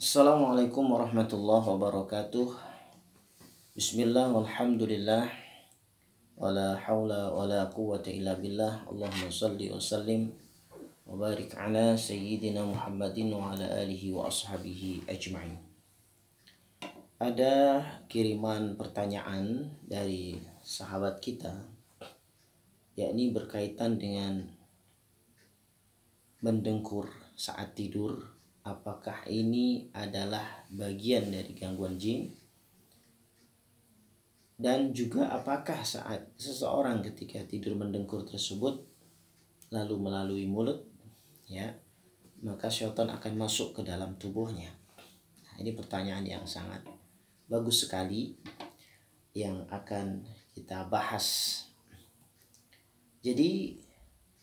Assalamualaikum warahmatullahi wabarakatuh. Bismillah walhamdulillah wala haula wala quwwata illa billah. Allahumma salli wa sallim wa barik ala sayyidina Muhammadin wa ala alihi wa ashabihi ajma'in. Ada kiriman pertanyaan dari sahabat kita, yakni berkaitan dengan mendengkur saat tidur. Apakah ini adalah bagian dari gangguan jin? Dan juga apakah saat seseorang ketika tidur mendengkur tersebut lalu melalui mulut, ya, maka syaitan akan masuk ke dalam tubuhnya? Nah, ini pertanyaan yang sangat bagus sekali yang akan kita bahas. Jadi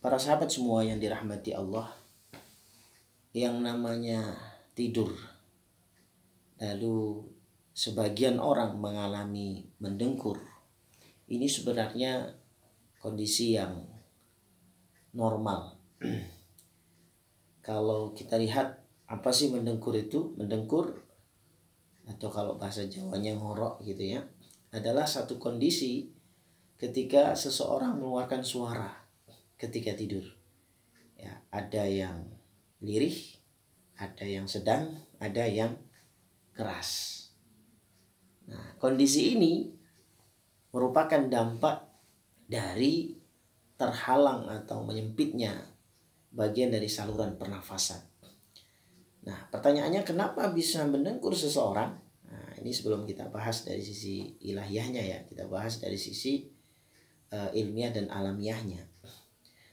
para sahabat semua yang dirahmati Allah, yang namanya tidur, lalu sebagian orang mengalami mendengkur, ini sebenarnya kondisi yang normal. Kalau kita lihat apa sih mendengkur itu? Mendengkur, atau kalau bahasa Jawanya ngorok gitu ya, adalah satu kondisi ketika seseorang mengeluarkan suara ketika tidur. Ya, ada yang lirih, ada yang sedang, ada yang keras. Nah, kondisi ini merupakan dampak dari terhalang atau menyempitnya bagian dari saluran pernafasan. Nah, pertanyaannya kenapa bisa mendengkur seseorang? Nah, ini sebelum kita bahas dari sisi ilahiyahnya ya, kita bahas dari sisi ilmiah dan alamiahnya.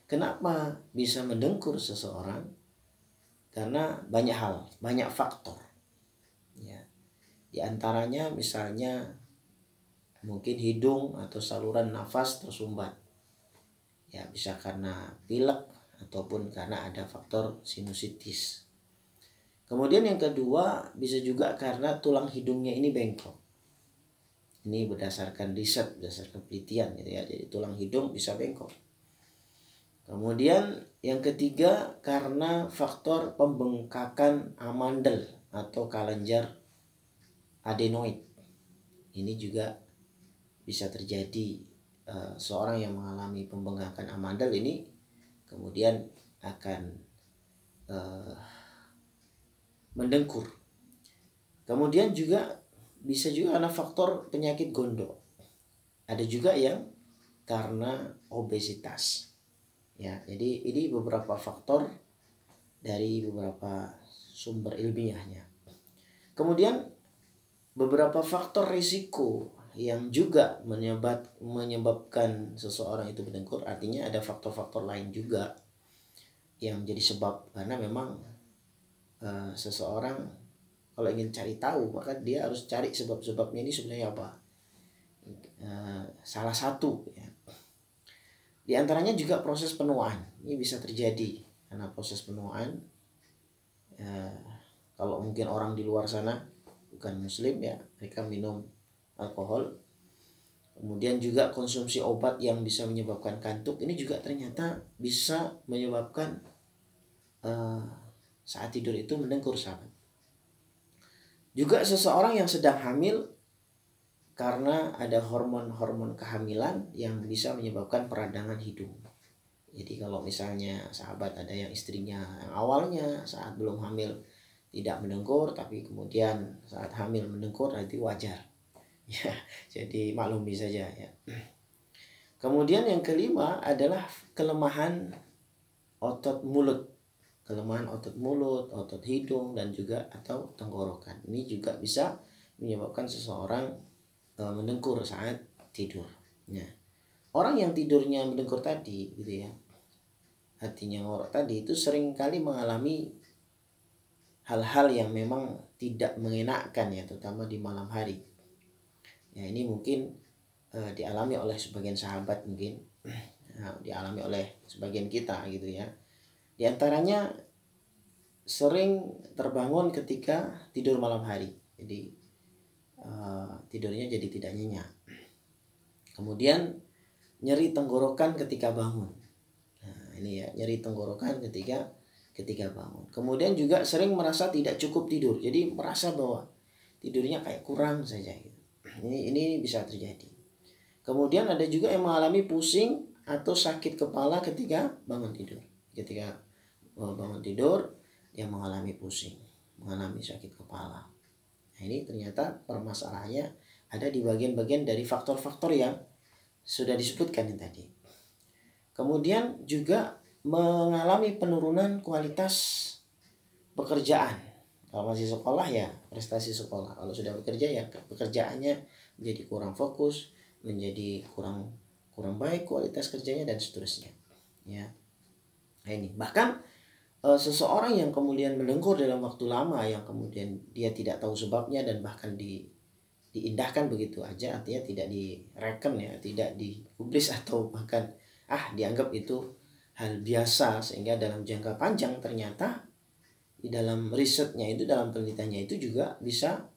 Kenapa bisa mendengkur seseorang? Karena banyak hal, banyak faktor. Ya. Di antaranya misalnya mungkin hidung atau saluran nafas tersumbat. Ya, bisa karena pilek ataupun karena ada faktor sinusitis. Kemudian yang kedua bisa juga karena tulang hidungnya ini bengkok. Ini berdasarkan riset, berdasarkan penelitian gitu ya. Jadi tulang hidung bisa bengkok. Kemudian yang ketiga karena faktor pembengkakan amandel atau kelenjar adenoid. Ini juga bisa terjadi, seorang yang mengalami pembengkakan amandel ini kemudian akan mendengkur. Kemudian juga bisa juga karena faktor penyakit gondok. Ada juga yang karena obesitas. Ya, jadi ini beberapa faktor dari beberapa sumber ilmiahnya. Kemudian beberapa faktor risiko yang juga menyebabkan seseorang itu mendengkur. Artinya ada faktor-faktor lain juga yang menjadi sebab, karena memang seseorang kalau ingin cari tahu maka dia harus cari sebab-sebabnya ini sebenarnya apa. Salah satu ya, di antaranya juga proses penuaan. Ini bisa terjadi karena proses penuaan. Kalau mungkin orang di luar sana bukan muslim ya, mereka minum alkohol. Kemudian juga konsumsi obat yang bisa menyebabkan kantuk. Ini juga ternyata bisa menyebabkan saat tidur itu mendengkur, sahabat. Juga seseorang yang sedang hamil, karena ada hormon-hormon kehamilan yang bisa menyebabkan peradangan hidung. Jadi kalau misalnya sahabat ada yang istrinya yang awalnya saat belum hamil tidak mendengkur, tapi kemudian saat hamil mendengkur, itu wajar. Ya, jadi maklumi saja ya. Kemudian yang kelima adalah kelemahan otot mulut. Kelemahan otot mulut, otot hidung, dan juga atau tenggorokan. Ini juga bisa menyebabkan seseorang mendengkur saat tidur. Nah, orang yang tidurnya mendengkur tadi gitu ya, artinya ngorok tadi, itu sering kali mengalami hal-hal yang memang tidak mengenakkan ya, terutama di malam hari. Ya, ini mungkin dialami oleh sebagian sahabat, mungkin dialami oleh sebagian kita gitu ya. Di antaranya sering terbangun ketika tidur malam hari. Jadi tidurnya jadi tidak nyenyak. Kemudian nyeri tenggorokan ketika bangun. Nah, ini ya, nyeri tenggorokan ketika ketika bangun. Kemudian juga sering merasa tidak cukup tidur. Jadi merasa bahwa tidurnya kayak kurang saja gitu. Ini bisa terjadi. Kemudian ada juga yang mengalami pusing atau sakit kepala ketika bangun tidur. Ketika bangun tidur yang mengalami pusing, mengalami sakit kepala. Nah, ini ternyata permasalahannya ada di bagian-bagian dari faktor-faktor yang sudah disebutkan yang tadi. Kemudian juga mengalami penurunan kualitas pekerjaan. Kalau masih sekolah ya prestasi sekolah. Kalau sudah bekerja ya pekerjaannya menjadi kurang fokus, menjadi kurang baik kualitas kerjanya dan seterusnya. Ya. Nah, ini bahkan seseorang yang kemudian mendengkur dalam waktu lama, yang kemudian dia tidak tahu sebabnya dan bahkan diindahkan begitu aja, artinya tidak direken ya, tidak digubris atau bahkan dianggap itu hal biasa, sehingga dalam jangka panjang ternyata di dalam risetnya itu, dalam penelitiannya itu juga bisa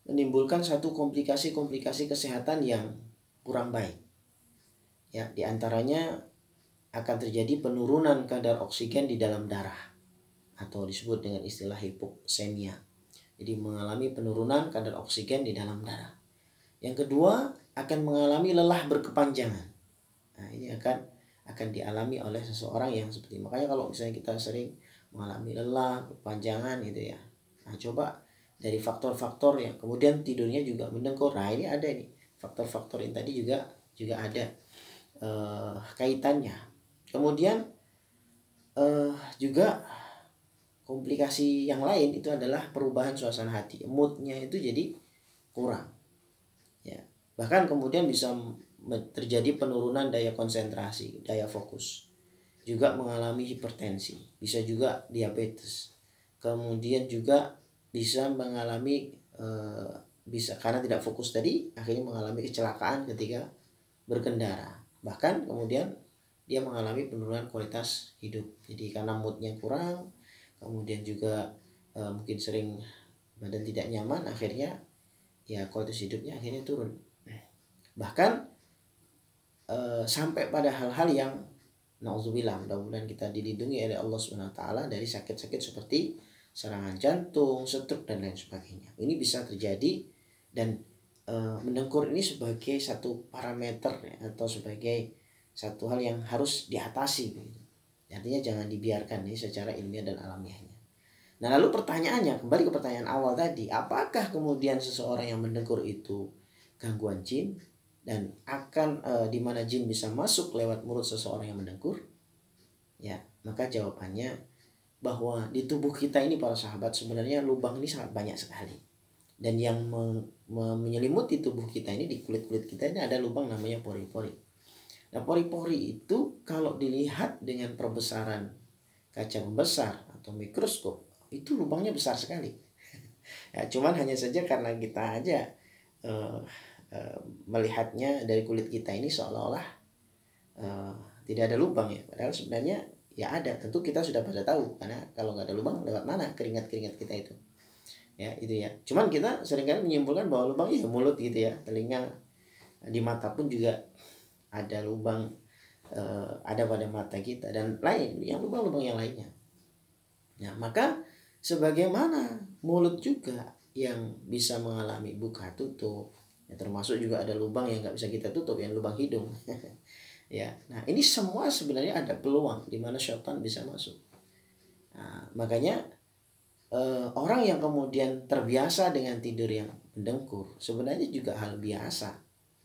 menimbulkan satu komplikasi kesehatan yang kurang baik. Ya, diantaranya akan terjadi penurunan kadar oksigen di dalam darah atau disebut dengan istilah hipoksemia. Jadi mengalami penurunan kadar oksigen di dalam darah. Yang kedua, akan mengalami lelah berkepanjangan. Nah, ini akan dialami oleh seseorang yang seperti, makanya kalau misalnya kita sering mengalami lelah berkepanjangan gitu ya. Nah, coba dari faktor-faktor yang kemudian tidurnya juga mendengkur. Nah, ini ada nih faktor-faktor yang tadi juga ada kaitannya. Kemudian juga komplikasi yang lain itu adalah perubahan suasana hati, moodnya itu jadi kurang. Ya, bahkan kemudian bisa terjadi penurunan daya konsentrasi, daya fokus. Juga mengalami hipertensi, bisa juga diabetes. Kemudian juga bisa mengalami bisa karena tidak fokus tadi akhirnya mengalami kecelakaan ketika berkendara. Bahkan kemudian dia mengalami penurunan kualitas hidup. Jadi karena moodnya kurang, kemudian juga mungkin sering badan tidak nyaman, akhirnya ya kualitas hidupnya akhirnya turun. Bahkan sampai pada hal-hal yang na'udzubillah, mudah-mudahan kita dilindungi oleh Allah SWT dari sakit-sakit seperti serangan jantung, stroke dan lain sebagainya. Ini bisa terjadi, dan mendengkur ini sebagai satu parameter ya, atau sebagai satu hal yang harus diatasi. Artinya jangan dibiarkan ini secara ilmiah dan alamiahnya. Nah, lalu pertanyaannya, kembali ke pertanyaan awal tadi, apakah kemudian seseorang yang mendengkur itu gangguan jin, dan akan di mana jin bisa masuk lewat mulut seseorang yang mendengkur? Ya, maka jawabannya bahwa di tubuh kita ini para sahabat sebenarnya lubang ini sangat banyak sekali. Dan yang menyelimuti tubuh kita ini, di kulit-kulit kita ini ada lubang namanya pori-pori. Nah, pori-pori itu kalau dilihat dengan perbesaran kaca pembesar atau mikroskop, itu lubangnya besar sekali. Ya, cuman hanya saja karena kita aja melihatnya dari kulit kita ini seolah-olah tidak ada lubang ya, padahal sebenarnya ya ada. Tentu kita sudah pada tahu, karena kalau nggak ada lubang lewat mana keringat-keringat kita itu ya, itu ya. Cuman kita seringkali menyimpulkan bahwa lubang ya mulut gitu ya, telinga, di mata pun juga ada lubang, ada pada mata kita dan lain yang lubang-lubang yang lainnya. Nah, maka sebagaimana mulut juga yang bisa mengalami buka tutup ya, termasuk juga ada lubang yang nggak bisa kita tutup, yang lubang hidung. Ya, nah ini semua sebenarnya ada peluang di mana syaitan bisa masuk. Nah, makanya orang yang kemudian terbiasa dengan tidur yang mendengkur sebenarnya juga hal biasa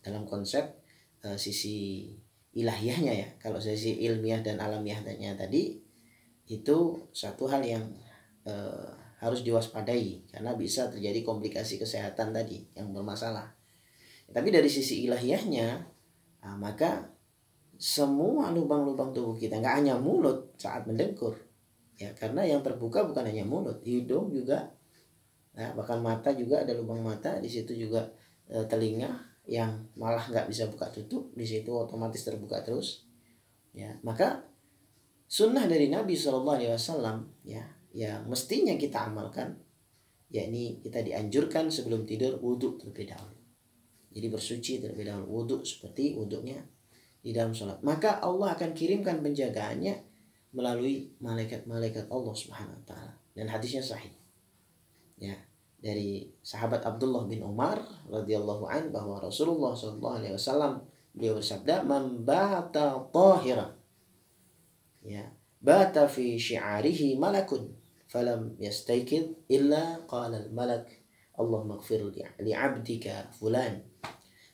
dalam konsep sisi ilahiyahnya ya. Kalau sisi ilmiah dan alamiahnya tadi itu satu hal yang harus diwaspadai, karena bisa terjadi komplikasi kesehatan tadi yang bermasalah. Tapi dari sisi ilahiyahnya, maka semua lubang-lubang tubuh kita, nggak hanya mulut saat mendengkur ya, karena yang terbuka bukan hanya mulut, hidung juga, nah, bahkan mata juga ada lubang mata di situ juga, telinga yang malah nggak bisa buka tutup, di situ otomatis terbuka terus ya. Maka sunnah dari Nabi SAW ya, yang mestinya kita amalkan, yakni kita dianjurkan sebelum tidur wudhu terlebih dahulu. Jadi bersuci terlebih dahulu, wudhu seperti wudhunya di dalam sholat. Maka Allah akan kirimkan penjagaannya melalui malaikat-malaikat Allah Subhanahu wa taala. Dan hadisnya sahih. Ya, dari sahabat Abdullah bin Umar radhiyallahu an bahwa Rasulullah sallallahu alaihi wasallam beliau bersabda, "Man bata tahiran." Ya, bata fi syi'arihi malakun falam yastaykid illa qala al-malak, "Allahumma ighfir li 'abdika fulan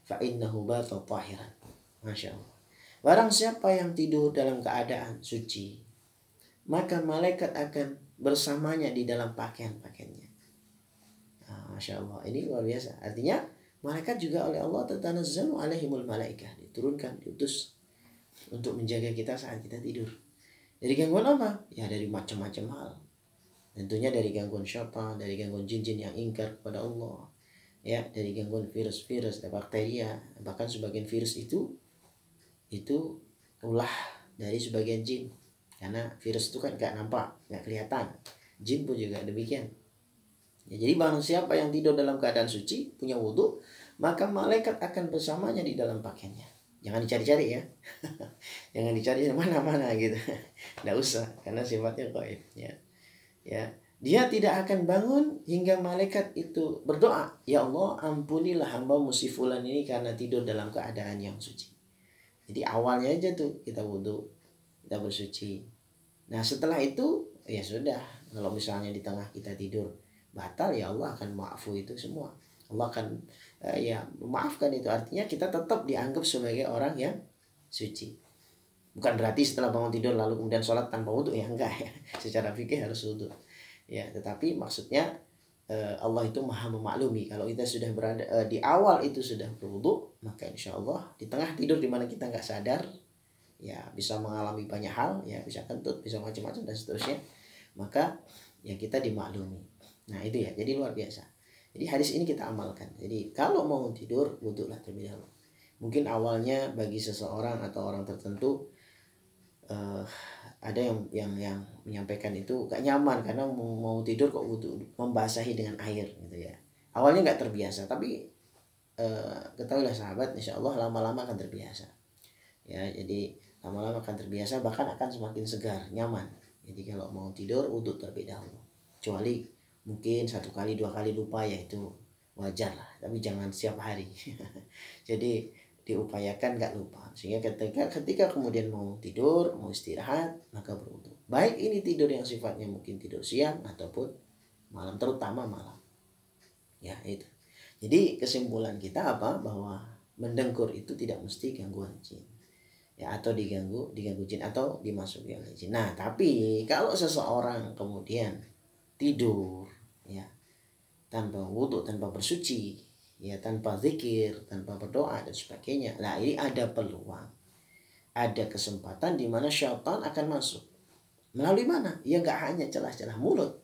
fa innahu bata tahiran." Masya Allah. Barang siapa yang tidur dalam keadaan suci, maka malaikat akan bersamanya di dalam pakaian-pakaiannya. Nah, Masya Allah, ini luar biasa. Artinya malaikat juga oleh Allah tatanazzalu alaihimul malaikah, diturunkan, diutus untuk menjaga kita saat kita tidur. Dari gangguan apa? Ya dari macam-macam hal. Tentunya dari gangguan syaitan, dari gangguan jin-jin yang ingkar kepada Allah. Ya, dari gangguan virus-virus, bakteria, bahkan sebagian virus itu ulah dari sebagian jin. Karena virus itu kan gak nampak, gak kelihatan. Jin pun juga demikian. Ya, jadi barang siapa yang tidur dalam keadaan suci, punya wudhu, maka malaikat akan bersamanya di dalam pakaiannya. Jangan dicari-cari ya. Jangan dicari mana-mana gitu. Nggak usah, karena sifatnya gaib. Ya. Ya. Dia tidak akan bangun hingga malaikat itu berdoa, "Ya Allah, ampunilah hamba-Mu si fulan ini karena tidur dalam keadaan yang suci." Jadi awalnya aja tuh kita wudhu, kita bersuci. Nah setelah itu ya sudah, kalau misalnya di tengah kita tidur batal, ya Allah akan maafu itu semua. Allah akan ya memaafkan itu. Artinya kita tetap dianggap sebagai orang yang suci. Bukan berarti setelah bangun tidur lalu kemudian sholat tanpa wudhu, ya enggak ya. Secara fikih harus wudhu. Ya, tetapi maksudnya Allah itu maha memaklumi. Kalau kita sudah berada di awal itu sudah berwudhu, maka insya Allah di tengah tidur di mana kita nggak sadar, ya bisa mengalami banyak hal, ya bisa kentut, bisa macam-macam dan seterusnya, maka ya kita dimaklumi. Nah itu ya, jadi luar biasa. Jadi hadis ini kita amalkan. Jadi kalau mau tidur, wudhulah terlebih dahulu. Mungkin awalnya bagi seseorang atau orang tertentu ada yang menyampaikan itu gak nyaman karena mau tidur kok wudhu, membasahi dengan air gitu ya. Awalnya nggak terbiasa, tapi ketahuilah sahabat, insya Allah lama-lama akan terbiasa. Ya, jadi lama-lama akan terbiasa, bahkan akan semakin segar, nyaman. Jadi kalau mau tidur wudhu terlebih dahulu. Kecuali mungkin 1 kali 2 kali lupa, ya itu wajar lah, tapi jangan setiap hari. Jadi diupayakan gak lupa, sehingga ketika kemudian mau tidur, mau istirahat, maka berwudhu. Baik ini tidur yang sifatnya mungkin tidur siang ataupun malam, terutama malam. Ya itu. Jadi kesimpulan kita apa? Bahwa mendengkur itu tidak mesti gangguan jin. Ya, atau diganggu jin atau dimasuki oleh jin. Nah, tapi kalau seseorang kemudian tidur ya tanpa wudhu, tanpa bersuci, ya tanpa zikir, tanpa berdoa dan sebagainya, nah ini ada peluang, ada kesempatan di mana syaitan akan masuk. Melalui mana? Ya nggak hanya celah-celah mulut,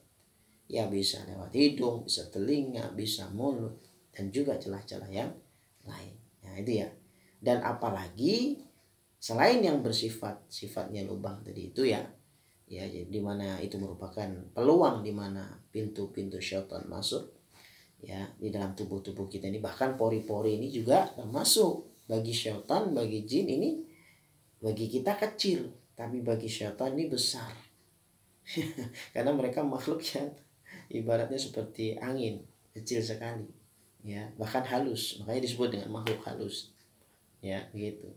ya bisa lewat hidung, bisa telinga, bisa mulut, dan juga celah-celah yang lain. Nah itu ya. Dan apalagi selain yang sifatnya lubang tadi itu ya di mana itu merupakan peluang di mana pintu-pintu syaitan masuk ya di dalam tubuh kita ini. Bahkan pori-pori ini juga termasuk bagi syaitan, bagi jin ini, bagi kita kecil, tapi bagi syaitan ini besar. Karena mereka makhluk yang ibaratnya seperti angin, kecil sekali ya, bahkan halus, makanya disebut dengan makhluk halus ya begitu.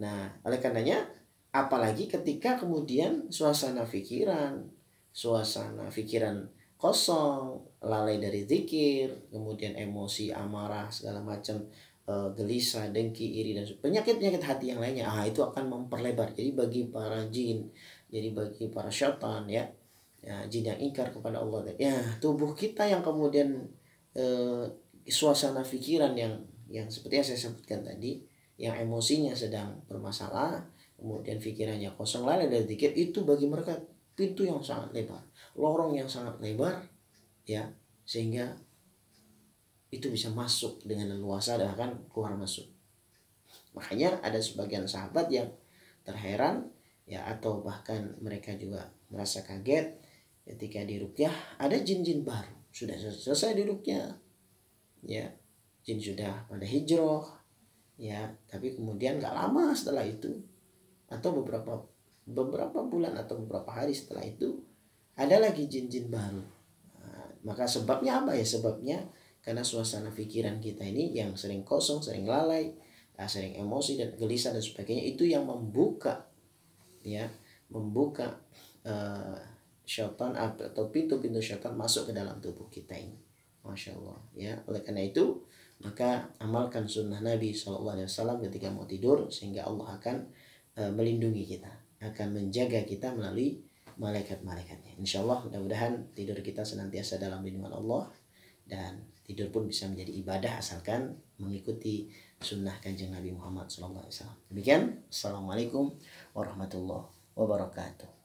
Nah oleh karenanya apalagi ketika kemudian suasana pikiran kosong, lalai dari zikir, kemudian emosi, amarah, segala macam, gelisah, dengki, iri, dan penyakit-penyakit hati yang lainnya, itu akan memperlebar. Jadi bagi para jin, jadi bagi para syaitan ya jin yang ingkar kepada Allah, ya tubuh kita yang kemudian suasana pikiran yang seperti yang saya sebutkan tadi, yang emosinya sedang bermasalah, kemudian pikirannya kosong, lalai dari zikir, itu bagi mereka pintu yang sangat lebar, lorong yang sangat lebar ya, sehingga itu bisa masuk dengan leluasa dan akan keluar masuk. Makanya ada sebagian sahabat yang terheran ya, atau bahkan mereka juga merasa kaget ketika diruqyah ada jin-jin baru, sudah selesai diruqyah ya, jin sudah pada hijrah ya, tapi kemudian gak lama setelah itu atau beberapa beberapa bulan atau beberapa hari setelah itu ada lagi jin-jin baru. Nah, maka sebabnya apa ya? Sebabnya karena suasana pikiran kita ini yang sering kosong, sering lalai, sering emosi dan gelisah dan sebagainya, itu yang membuka ya, membuka syaitan atau pintu-pintu syaitan masuk ke dalam tubuh kita ini. Masya Allah ya. Oleh karena itu maka amalkan sunnah Nabi SAW ketika mau tidur, sehingga Allah akan melindungi kita, akan menjaga kita melalui malaikat-malaikatnya. Insya Allah mudah-mudahan tidur kita senantiasa dalam lindungan Allah, dan tidur pun bisa menjadi ibadah asalkan mengikuti sunnah kanjeng Nabi Muhammad SAW. Demikian, Assalamualaikum warahmatullahi wabarakatuh.